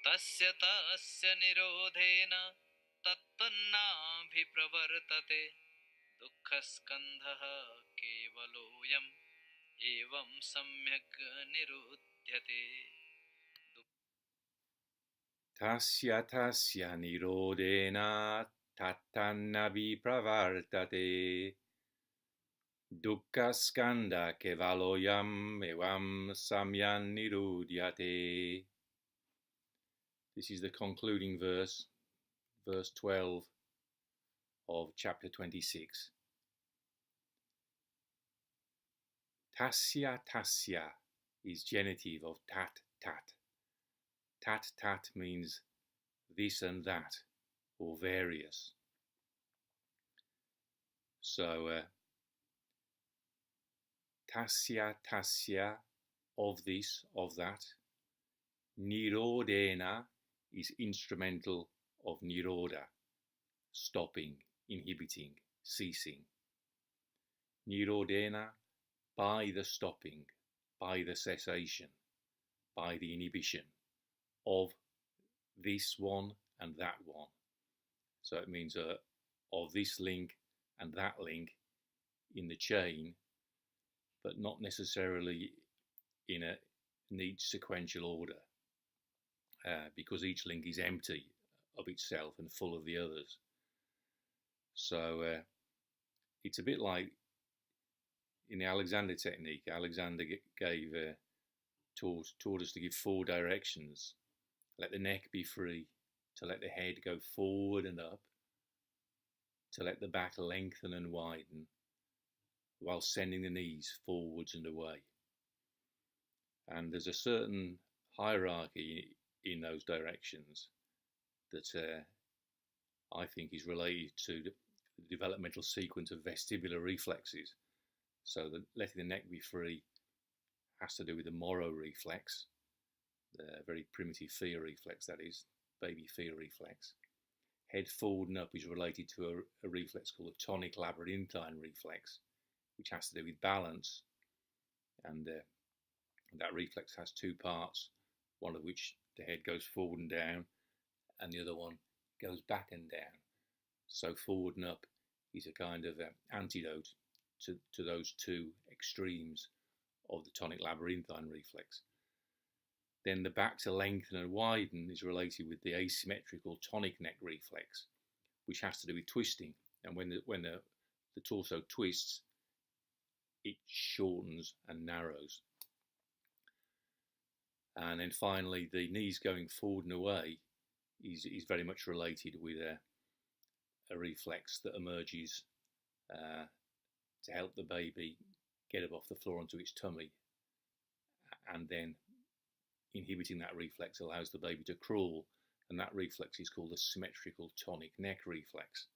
tasya nirodhena tat-tan nābhipravartate duḥkha-skandhaḥ kevalo evaṁ samyag nirudhyate. tasya nirodhena tat-tan nābhipravartate duḥkha-skandhaḥ kevalo evaṁ samyag nirudhyate. This is the concluding verse, verse 12 of chapter 26. Tasya is genitive of tat-tat. Tat-tat means this and that, or various. So, tasya, of this, of that. Nirodhena is instrumental of nirodha, stopping, inhibiting, ceasing. Nirodhena, by the stopping, by the cessation, by the inhibition of this one and that one. So it means of this link and that link in the chain, but not necessarily in a neat sequential order, because each link is empty of itself and full of the others. So it's a bit like in the Alexander technique. Alexander taught us to give 4 directions. Let the neck be free, to let the head go forward and up, to let the back lengthen and widen, while sending the knees forwards and away. And there's a certain hierarchy in those directions that I think is related to the developmental sequence of vestibular reflexes. So that letting the neck be free has to do with the Moro reflex, the very primitive fear reflex, that is, baby fear reflex. Head forward and up is related to a reflex called the tonic labyrinthine reflex, which has to do with balance. And that reflex has 2 parts, one of which the head goes forward and down, and the other one goes back and down. So forward and up is a kind of antidote to those 2 extremes of the tonic labyrinthine reflex. Then the back to lengthen and widen is related with the asymmetrical tonic neck reflex, which has to do with twisting. And when the torso twists, it shortens and narrows. And then finally, the knees going forward and away is very much related with a reflex that emerges to help the baby get up off the floor onto its tummy, and then inhibiting that reflex allows the baby to crawl, and that reflex is called the symmetrical tonic neck reflex.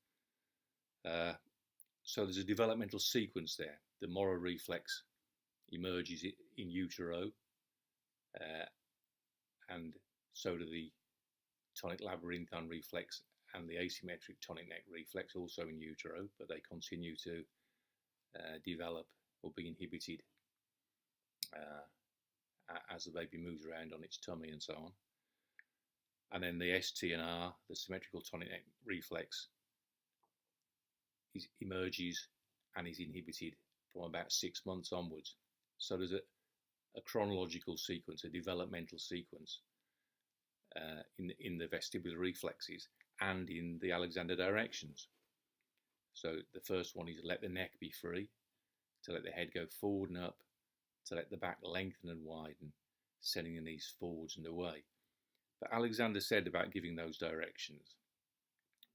So there's a developmental sequence there. The Moro reflex emerges in utero, and so do the tonic labyrinthine reflex and the asymmetric tonic neck reflex, also in utero, but they continue to develop or be inhibited as the baby moves around on its tummy and so on. And then the ST and R, the symmetrical tonic neck reflex, emerges and is inhibited from about 6 months onwards. So there's a chronological sequence, a developmental sequence in the vestibular reflexes and in the Alexander directions. So the first one is let the neck be free, to let the head go forward and up, to let the back lengthen and widen, sending the knees forwards and away. But Alexander said about giving those directions,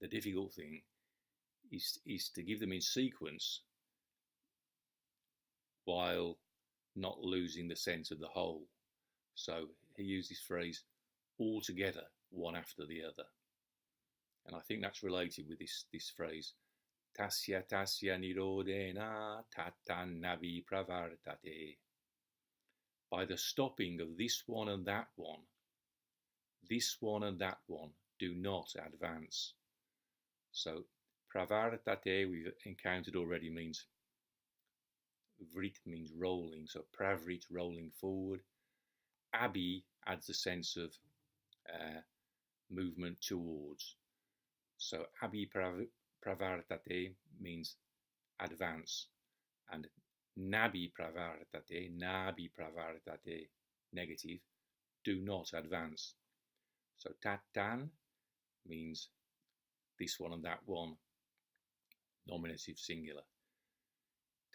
the difficult thing is to give them in sequence while not losing the sense of the whole. So he used this phrase, all together, one after the other. And I think that's related with this phrase, tasya nirodhena tat-tan nābhipravartate. By the stopping of this one and that one, this one and that one do not advance. So pravartate, we've encountered already, means vrit means rolling, so pravrit, rolling forward. Abhi adds the sense of movement towards. So nābhipravartate means advance, and nābhipravartate, negative, do not advance. So tat-tan means this one and that one, nominative singular.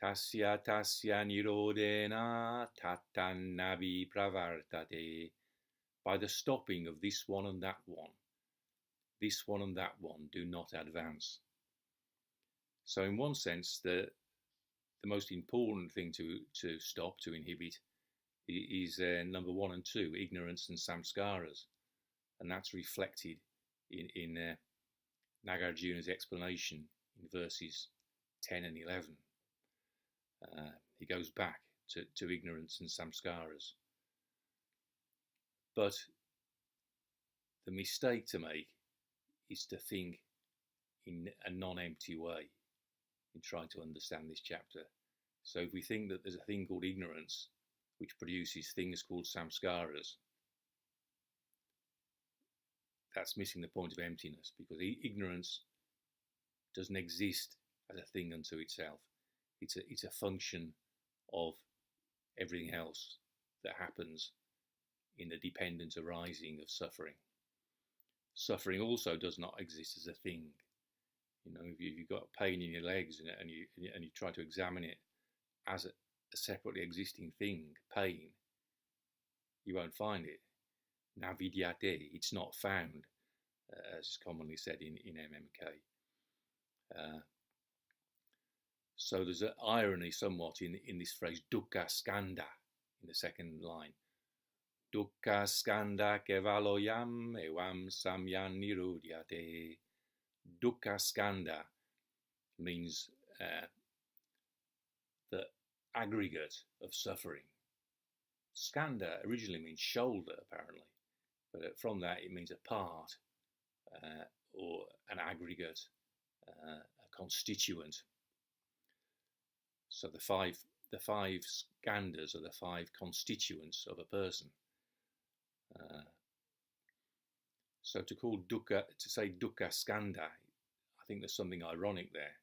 Tasya nirodhena tat-tan nābhipravartate. By the stopping of this one and that one do not advance. So in one sense, the most important thing to stop, to inhibit, is number 1 and 2, ignorance and samskaras. And that's reflected in Nagarjuna's explanation in verses 10 and 11. He goes back to ignorance and samskaras. But the mistake to make is to think in a non-empty way in trying to understand this chapter. So if we think that there's a thing called ignorance which produces things called samskaras, that's missing the point of emptiness, because ignorance doesn't exist as a thing unto itself. It's a function of everything else that happens in the dependent arising of suffering. Suffering also does not exist as a thing. You know, if you've got pain in your legs and you try to examine it as a separately existing thing, pain, you won't find it. Nirudhyate, it's not found, as is commonly said in MMK. So there's an irony somewhat in this phrase duḥkha-skandhaḥ in the second line. Duḥkha-skandhaḥ kevalo evaṁ samyag nirudhyate. Duḥkha-skandhaḥ means the aggregate of suffering. Skandha originally means shoulder, apparently, but from that it means a part or an aggregate, a constituent. So the five skandhas are the 5 constituents of a person. So to say duḥkha-skandhaḥ, I think there's something ironic there.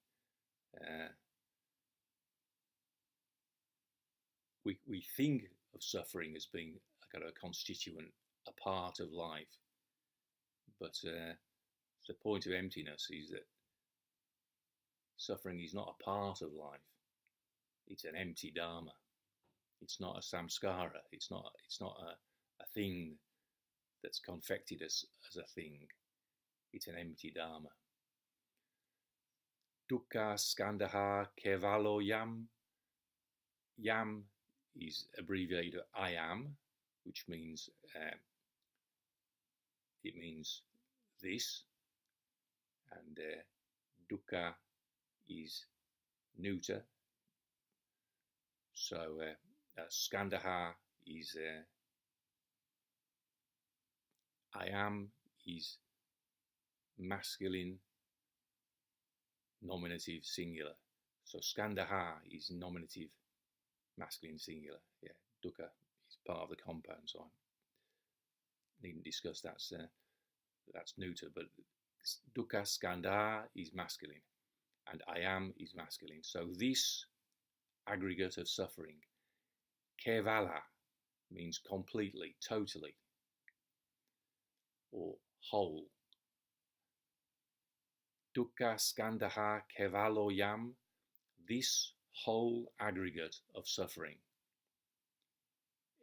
We think of suffering as being a kind of a constituent, a part of life, but the point of emptiness is that suffering is not a part of life. It's an empty dharma. It's not a samskara. It's not a thing that's confected as a thing. It's an empty dharma. Duḥkha-skandhaḥ kevalo yam. Yam is abbreviated I am, which means it means this, and dukkha is neuter. So skandhaḥ is I am is masculine, nominative, singular. So skandhaḥ is nominative, masculine, singular. Yeah, dukkha is part of the compound, so I needn't discuss that's neuter. But duḥkha-skandhaḥ is masculine, and I am is masculine. So this aggregate of suffering, kevalo, means completely, totally, or whole. Duḥkha-skandhaḥ kevalo yam, this whole aggregate of suffering.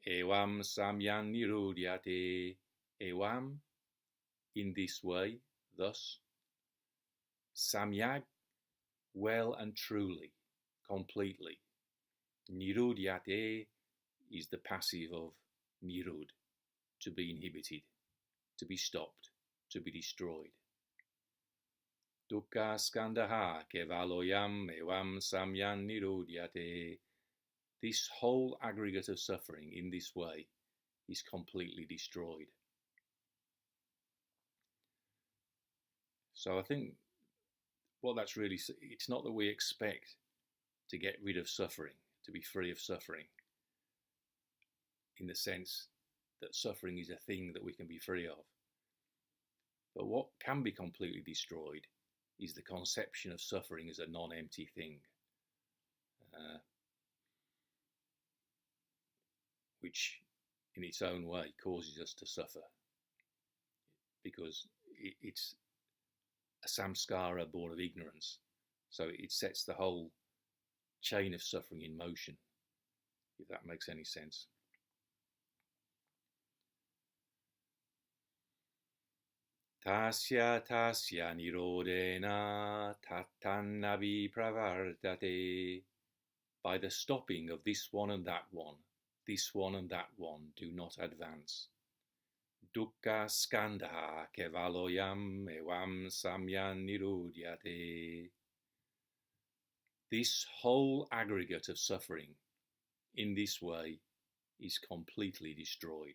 Evaṁ samyag nirudhyate, evaṁ, in this way, thus, samyag, well and truly, completely. Nirudhyate is the passive of nirud, to be inhibited, to be stopped, to be destroyed. Duḥkha-skandhaḥ kevalo yam evaṁ samyag nirudhyate. This whole aggregate of suffering in this way is completely destroyed. So I think what that's really, it's not that we expect to get rid of suffering, to be free of suffering, in the sense that suffering is a thing that we can be free of. But what can be completely destroyed is the conception of suffering as a non-empty thing, which in its own way causes us to suffer, because it's a samskara born of ignorance. So it sets the whole chain of suffering in motion, if that makes any sense. Tasya nirodhena tat-tan nābhipravartate. By the stopping of this one and that one, this one and that one do not advance. Duḥkha-skandhaḥ kevalo evaṁ samyag nirudhyate. This whole aggregate of suffering in this way is completely destroyed.